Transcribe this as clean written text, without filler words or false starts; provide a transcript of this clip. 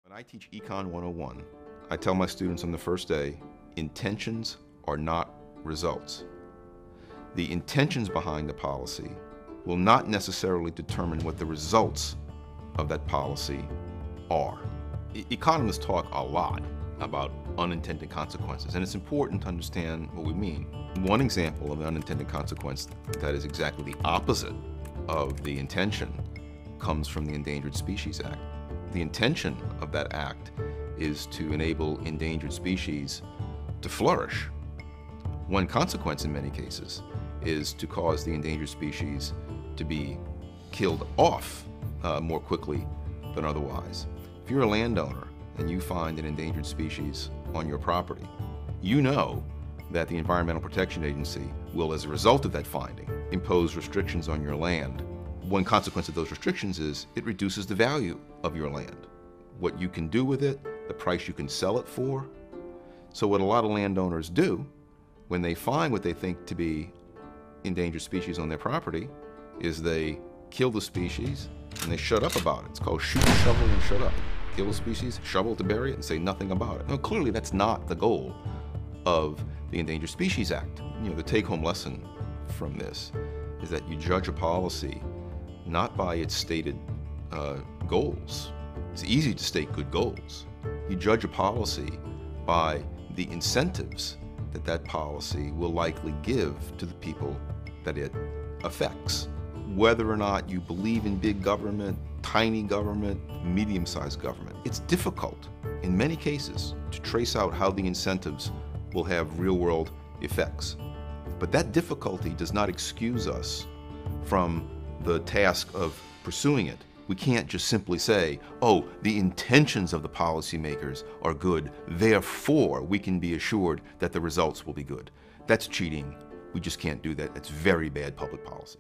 When I teach Econ 101, I tell my students on the first day, intentions are not results. The intentions behind the policy will not necessarily determine what the results of that policy are. Economists talk a lot about unintended consequences, and it's important to understand what we mean. One example of an unintended consequence that is exactly the opposite of the intention comes from the Endangered Species Act. The intention of that act is to enable endangered species to flourish. One consequence in many cases is to cause the endangered species to be killed off more quickly than otherwise. If you're a landowner and you find an endangered species on your property, you know that the Environmental Protection Agency will, as a result of that finding, impose restrictions on your land. One consequence of those restrictions is it reduces the value of your land, what you can do with it, the price you can sell it for. So what a lot of landowners do when they find what they think to be endangered species on their property is they kill the species and they shut up about it. It's called shoot, shovel, and shut up. Kill the species, shovel to bury it, and say nothing about it. Now, clearly that's not the goal of the Endangered Species Act. You know, the take-home lesson from this is that you judge a policy not by its stated goals. It's easy to state good goals. You judge a policy by the incentives that that policy will likely give to the people that it affects. Whether or not you believe in big government, tiny government, medium-sized government, it's difficult in many cases to trace out how the incentives will have real-world effects. But that difficulty does not excuse us from the task of pursuing it. We can't just simply say, oh, the intentions of the policymakers are good, therefore we can be assured that the results will be good. That's cheating. We just can't do that. That's very bad public policy.